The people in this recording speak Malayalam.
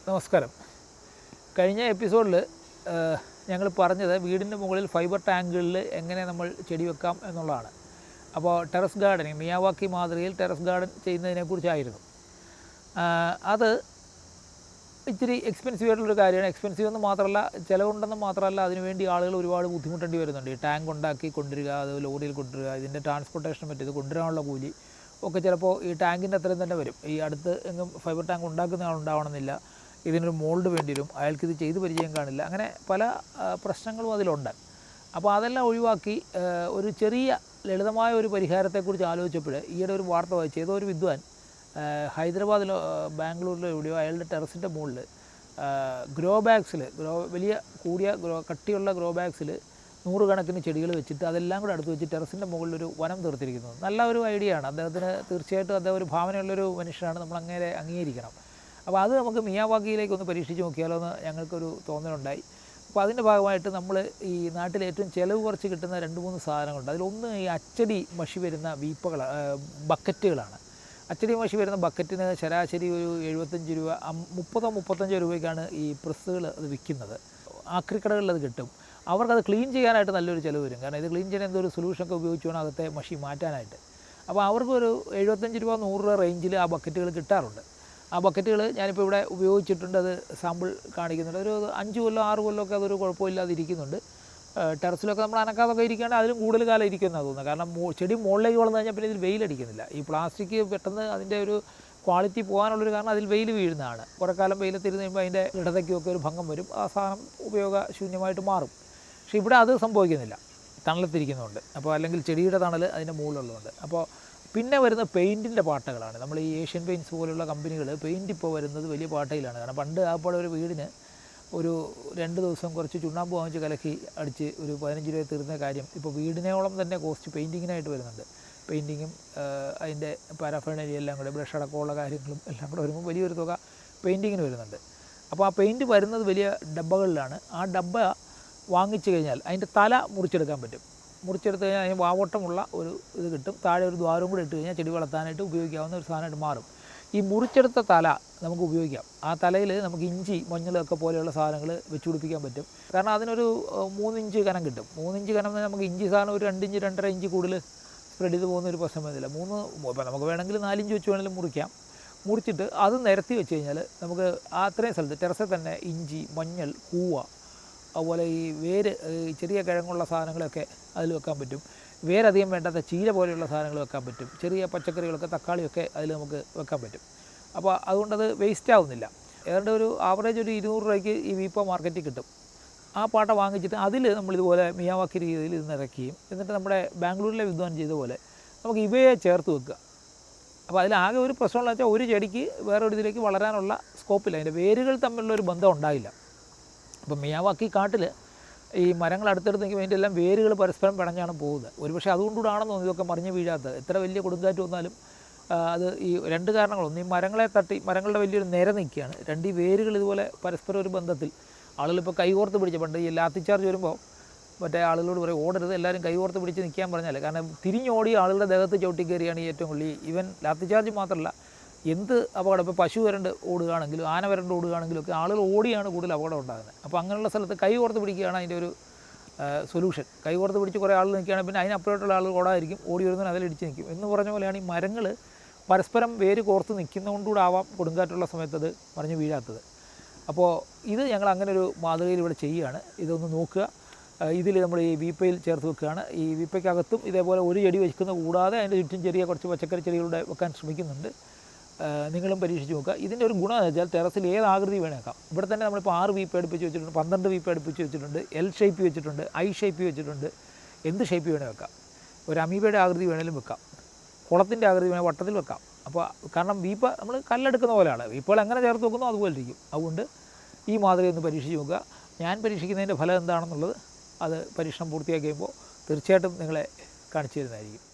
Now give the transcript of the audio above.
നമസ്കാരം. കഴിഞ്ഞ എപ്പിസോഡിൽ ഞങ്ങൾ പറഞ്ഞത് വീടിൻ്റെ മുകളിൽ ഫൈബർ ടാങ്കുകളിൽ എങ്ങനെ നമ്മൾ ചെടി വെക്കാം എന്നുള്ളതാണ്. അപ്പോൾ ടെറസ് ഗാർഡനിങ്, മിയാവാക്കി മാതൃകയിൽ ടെറസ് ഗാർഡൻ ചെയ്യുന്നതിനെക്കുറിച്ചായിരുന്നു. അത് ഇച്ചിരി എക്സ്പെൻസീവ് ആയിട്ടുള്ളൊരു കാര്യമാണ്. എക്സ്പെൻസീവ് എന്ന് മാത്രമല്ല, ചിലവുണ്ടെന്ന് മാത്രമല്ല, അതിനുവേണ്ടി ആളുകൾ ഒരുപാട് ബുദ്ധിമുട്ടേണ്ടി വരുന്നുണ്ട്. ഈ ടാങ്ക് ഉണ്ടാക്കി കൊണ്ടുവരിക, അത് ലോറിയിൽ കൊണ്ടുവരിക, ഇതിൻ്റെ ട്രാൻസ്പോർട്ടേഷൻ പറ്റിയത് കൊണ്ടുവരാനുള്ള കൂലി ഒക്കെ ചിലപ്പോൾ ഈ ടാങ്കിൻ്റെ അത്രയും തന്നെ വരും. ഈ അടുത്ത് എങ്ങും ഫൈബർ ടാങ്ക് ഉണ്ടാക്കുന്ന ആളുണ്ടാവണമെന്നില്ല, ഇതിനൊരു മോൾഡ് വേണ്ടി വരും, അയാൾക്കിത് ചെയ്ത് പരിചയം കാണില്ല, അങ്ങനെ പല പ്രശ്നങ്ങളും അതിലുണ്ട്. അപ്പോൾ അതെല്ലാം ഒഴിവാക്കി ഒരു ചെറിയ ലളിതമായ ഒരു പരിഹാരത്തെക്കുറിച്ച് ആലോചിച്ചപ്പോൾ ഈയിടെ ഒരു വാർത്ത വായിച്ചു. ഏതോ ഒരു വിദ്വാൻ ഹൈദരാബാദിലോ ബാംഗ്ലൂരിലോ എവിടെയോ അയാളുടെ ടെറസിൻ്റെ മുകളിൽ ഗ്രോ ബാഗ്സിൽ, വലിയ കൂടിയ കട്ടിയുള്ള ഗ്രോ ബാഗ്സിൽ 100 കണക്കിന് ചെടികൾ വെച്ചിട്ട് അതെല്ലാം കൂടെ അടുത്ത് വെച്ച് ടെറസിൻ്റെ മുകളിലൊരു വനം തീർത്തിരിക്കുന്നത് നല്ല ഒരു ഐഡിയ ആണ്. അദ്ദേഹത്തിന് തീർച്ചയായിട്ടും അദ്ദേഹം ഒരു ഭാവനയുള്ളൊരു മനുഷ്യനാണ്, നമ്മൾ അങ്ങനെ അംഗീകരിക്കണം. അപ്പോൾ അത് നമുക്ക് മിയാവാക്കിയിലേക്ക് ഒന്ന് പരീക്ഷിച്ച് നോക്കിയാലോ എന്ന് ഞങ്ങൾക്കൊരു തോന്നലുണ്ടായി. അപ്പോൾ അതിൻ്റെ ഭാഗമായിട്ട് നമ്മൾ ഈ നാട്ടിൽ ഏറ്റവും ചിലവ് കുറച്ച് കിട്ടുന്ന 2-3 സാധനങ്ങളുണ്ട്. അതിലൊന്ന് ഈ അച്ചടി മഷി വരുന്ന ബക്കറ്റുകളാണ്. അച്ചടി മഷി വരുന്ന ബക്കറ്റിന് ശരാശരി ഒരു 75 രൂപ, 30-35 രൂപയ്ക്കാണ് ഈ പ്രസ്സുകൾ അത് വിൽക്കുന്നത്. ആക്രിക്കടകളിൽ അത് കിട്ടും. അവർക്കത് ക്ലീൻ ചെയ്യാനായിട്ട് നല്ലൊരു ചിലവ് വരും. കാരണം ഇത് ക്ലീൻ ചെയ്യാൻ എന്തൊരു സൊല്യൂഷനൊക്കെ ഉപയോഗിച്ച് വേണം അകത്തെ മഷി മാറ്റാനായിട്ട്. അപ്പോൾ അവർക്കൊരു 75 രൂപ 100 രൂപ റേഞ്ചിൽ ആ ബക്കറ്റുകൾ കിട്ടാറുണ്ട്. ആ ബക്കറ്റുകൾ ഞാനിപ്പോൾ ഇവിടെ ഉപയോഗിച്ചിട്ടുണ്ട്. അത് സാമ്പിൾ കാണിക്കുന്നുണ്ട്. ഒരു 5 കൊല്ലം 6 കൊല്ലമൊക്കെ അതൊരു കുഴപ്പമില്ലാതെ ഇരിക്കുന്നുണ്ട്. ടെറസിലൊക്കെ നമ്മൾ അനക്കാതൊക്കെ ഇരിക്കുകയാണെങ്കിൽ അതിലും കൂടുതൽ കാലം ഇരിക്കുമെന്നാണ് തോന്നുന്നത്. കാരണം ചെടി മുകളിലേക്ക് വളർന്നു കഴിഞ്ഞാൽ പിന്നെ ഇതിൽ വെയിലടിക്കുന്നില്ല. ഈ പ്ലാസ്റ്റിക് പെട്ടെന്ന് അതിൻ്റെ ഒരു ക്വാളിറ്റി പോകാനുള്ളൊരു കാരണം അതിൽ വെയിൽ വീഴുന്നതാണ്. കുറേ കാലം വെയിലത്തിരുന്ന് കഴിയുമ്പോൾ അതിൻ്റെ ഇടതയ്ക്കൊക്കെ ഒരു ഭംഗം വരും, ആ സാധനം ഉപയോഗശൂന്യമായിട്ട് മാറും. പക്ഷേ ഇവിടെ അത് സംഭവിക്കുന്നില്ല, തണലത്തിരിക്കുന്നുണ്ട്. അപ്പോൾ അല്ലെങ്കിൽ ചെടിയുടെ തണൽ അതിൻ്റെ മുകളിലുള്ളതുകൊണ്ട്. അപ്പോൾ പിന്നെ വരുന്ന പെയിൻറ്റിൻ്റെ പാട്ടകളാണ്. നമ്മൾ ഈ ഏഷ്യൻ പെയിൻറ്റ്സ് പോലുള്ള കമ്പനികൾ പെയിൻറ്റ് ഇപ്പോൾ വരുന്നത് വലിയ പാട്ടയിലാണ്. കാരണം പണ്ട് അപ്പോൾ ഒരു വീടിന് ഒരു 2 ദിവസം കുറച്ച് ചുണ്ണാമ്പ് വാങ്ങിച്ച് കലക്കി അടിച്ച് ഒരു 15 രൂപ തീർന്ന കാര്യം ഇപ്പോൾ വീടിനോളം തന്നെ കോസ്റ്റ് പെയിൻറ്റിങ്ങിനായിട്ട് വരുന്നുണ്ട്. പെയിൻറ്റിങ്ങും അതിൻ്റെ പാരാഫേണലി എല്ലാം കൂടെ, ബ്രഷ് അടക്കമുള്ള കാര്യങ്ങളും എല്ലാം കൂടെ വരുമ്പോൾ വലിയൊരു തുക പെയിൻറ്റിങ്ങിന് വരുന്നുണ്ട്. അപ്പോൾ ആ പെയിൻറ്റ് വരുന്നത് വലിയ ഡബ്ബകളിലാണ്. ആ ഡബ്ബ വാങ്ങിച്ചു കഴിഞ്ഞാൽ അതിൻ്റെ തല മുറിച്ചെടുക്കാൻ പറ്റും. മുറിച്ചെടുത്ത് കഴിഞ്ഞാൽ അതിന് വാവട്ടമുള്ള ഒരു ഇത് കിട്ടും. താഴെ ഒരു ദ്വാരം കൂടെ ഇട്ട് കഴിഞ്ഞാൽ ചെടി വളർത്താനായിട്ട് ഉപയോഗിക്കാവുന്ന ഒരു സാധനമായിട്ട് മാറും. ഈ മുറിച്ചെടുത്ത തല നമുക്ക് ഉപയോഗിക്കാം. ആ തലയിൽ നമുക്ക് ഇഞ്ചി, മഞ്ഞളൊക്കെ പോലെയുള്ള സാധനങ്ങൾ വെച്ച് പിടിപ്പിക്കാൻ പറ്റും. കാരണം അതിനൊരു 3 ഇഞ്ച് കനം കിട്ടും. 3 ഇഞ്ച് കനം നമുക്ക് ഇഞ്ചി സാധനം ഒരു 2 ഇഞ്ച് 2.5 ഇഞ്ച് കൂടുതൽ സ്പ്രെഡ് ചെയ്ത് പോകുന്ന ഒരു പ്രശ്നം വരുന്നില്ല. ഇപ്പോൾ നമുക്ക് വേണമെങ്കിൽ 4 ഇഞ്ച് വെച്ച് വേണമെങ്കിലും മുറിക്കാം. മുറിച്ചിട്ട് അത് നിരത്തി വെച്ച് കഴിഞ്ഞാൽ നമുക്ക് അത്രയും സ്ഥലത്ത് ടെറസിൽ തന്നെ ഇഞ്ചി, മഞ്ഞൾ, കൂവ, അതുപോലെ ഈ വേര്, ചെറിയ കിഴങ്ങുള്ള സാധനങ്ങളൊക്കെ അതിൽ വെക്കാൻ പറ്റും. വേരധികം വേണ്ടാത്ത ചീര പോലെയുള്ള സാധനങ്ങൾ വെക്കാൻ പറ്റും. ചെറിയ പച്ചക്കറികളൊക്കെ, തക്കാളിയൊക്കെ അതിൽ നമുക്ക് വെക്കാൻ പറ്റും. അപ്പോൾ അതുകൊണ്ടത് വേസ്റ്റ് ആവുന്നില്ല. ഏതാണ്ട് ഒരു ആവറേജ് ഒരു 200 രൂപയ്ക്ക് ഈ വീപ്പ മാർക്കറ്റിൽ കിട്ടും. ആ പാട്ട വാങ്ങിച്ചിട്ട് അതിൽ നമ്മളിതുപോലെ മിയാവാക്കി രീതിയിൽ ഇത് നിറയ്ക്കുകയും എന്നിട്ട് നമ്മുടെ ബാംഗ്ലൂരിലെ വിദ്വാൻ ചെയ്ത പോലെ നമുക്ക് ഇവയെ ചേർത്ത് വെക്കുക. അപ്പോൾ അതിലാകെ ഒരു പ്രശ്നമുള്ള വെച്ചാൽ ഒരു ചെടിക്ക് വേറൊരു ഇതിലേക്ക് വളരാനുള്ള സ്കോപ്പില്ല, അതിൻ്റെ വേരുകൾ തമ്മിലുള്ളൊരു ബന്ധം ഉണ്ടായില്ല. അപ്പോൾ മിയാവാക്കി കാട്ടിൽ ഈ മരങ്ങൾ അടുത്തടുത്ത് നിൽക്കുമ്പോൾ അതിൻ്റെ എല്ലാം വേരുകൾ പരസ്പരം പിണഞ്ഞാണ് പോകുന്നത്. ഒരുപക്ഷെ അതുകൊണ്ടുകൂടാണെന്ന് തോന്നുന്നു ഇതൊക്കെ മറിഞ്ഞ് വീഴാത്തത്. എത്ര വലിയ കൊടുങ്കാറ്റ് വന്നാലും അത് ഈ 2 കാരണങ്ങളൊന്നും, ഈ മരങ്ങളെ തട്ടി മരങ്ങളുടെ വലിയൊരു നിര നിൽക്കുകയാണ്. 2 ഈ വേരുകൾ ഇതുപോലെ പരസ്പരം ഒരു ബന്ധത്തിൽ ആളുകളിപ്പോൾ കൈകോർത്ത് പിടിച്ച്, പണ്ട് ഈ ലാത്തി ചാർജ് വരുമ്പോൾ മറ്റേ ആളുകളോട് പറയും ഓടരുത്, എല്ലാവരും കൈകോർത്ത് പിടിച്ച് നിൽക്കാൻ പറഞ്ഞാൽ, കാരണം തിരിഞ്ഞോടി ആളുകളുടെ ദേഹത്ത് ചവിട്ടി കയറിയാണ് ഈ ഏറ്റവും കൂടുതൽ. ഈവൻ ലാത്തി ചാർജ് മാത്രമല്ല, എന്ത് അപകടം, ഇപ്പോൾ പശു വരണ്ട് ഓടുകയാണെങ്കിലും ആന വരണ്ട് ഓടുകയാണെങ്കിലും ഒക്കെ ആളുകൾ ഓടിയാണ് കൂടുതൽ അപകടം ഉണ്ടാകുന്നത്. അപ്പോൾ അങ്ങനെയുള്ള സ്ഥലത്ത് കൈ കോർത്ത് പിടിക്കുകയാണ് അതിൻ്റെ ഒരു സൊല്യൂഷൻ. കൈ കോർത്ത് പിടിച്ച് കുറേ ആൾ നിൽക്കുകയാണെങ്കിൽ പിന്നെ അതിനപ്പുറത്തുള്ള ആളുകൾ ഓടാതിരിക്കും, ഓടി വരുന്നതിന് അതിലിടിച്ച് നിൽക്കും എന്ന് പറഞ്ഞ പോലെയാണ് ഈ മരങ്ങൾ പരസ്പരം വേര് കോർത്ത് നിൽക്കുന്നതുകൊണ്ടുകൂടെ ആവാം കൊടുങ്കാറ്റുള്ള സമയത്ത് അത് മറിഞ്ഞ് വീഴാത്തത്. അപ്പോൾ ഇത് ഞങ്ങൾ അങ്ങനെ ഒരു മാതൃകയിൽ ഇവിടെ ചെയ്യുകയാണ്. ഇതൊന്ന് നോക്കുക. ഇതിൽ നമ്മൾ ഈ വീപ്പയിൽ ചേർത്ത് വെക്കുകയാണ്. ഈ വീപ്പയ്ക്കകത്തും ഇതേപോലെ ഒരു ചെടി വെക്കുന്ന കൂടാതെ അതിൻ്റെ ചുറ്റും ചെറിയ കുറച്ച് പച്ചക്കറി ചെടികളുടെ വെക്കാൻ ശ്രമിക്കുന്നുണ്ട്. നിങ്ങളും പരീക്ഷിച്ച് നോക്കുക. ഇതിൻ്റെ ഒരു ഗുണം എന്ന് വെച്ചാൽ ടെറസിൽ ഏത് ആകൃതി വേണേക്കാം. ഇവിടെ തന്നെ നമ്മളിപ്പോൾ 6 വീപ്പ് അടുപ്പിച്ച് വെച്ചിട്ടുണ്ട്, 12 വീപ്പ് അടുപ്പിച്ച് വെച്ചിട്ടുണ്ട്, എൽ ഷേപ്പ് വെച്ചിട്ടുണ്ട്, ഐ ഷേപ്പ് വെച്ചിട്ടുണ്ട്, എന്ത് ഷേപ്പ് വേണേൽ വെക്കാം. ഒരു അമീബയുടെ ആകൃതി വേണേലും വെക്കാം, കുളത്തിൻ്റെ ആകൃതി വേണേൽ വട്ടത്തിൽ വെക്കാം. അപ്പോൾ കാരണം വീപ്പ നമ്മൾ കല്ലെടുക്കുന്ന പോലെയാണ്, വീപ്പുകൾ എങ്ങനെ ചേർത്ത് വെക്കുന്നോ അതുപോലെ ഇരിക്കും. അതുകൊണ്ട് ഈ മാതൃക ഒന്ന് പരീക്ഷിച്ച് നോക്കുക. ഞാൻ പരീക്ഷിക്കുന്നതിൻ്റെ ഫലം എന്താണെന്നുള്ളത് അത് പരീക്ഷണം പൂർത്തിയാക്കി കഴിയുമ്പോൾ തീർച്ചയായിട്ടും നിങ്ങളെ കാണിച്ചു തരുന്നതായിരിക്കും.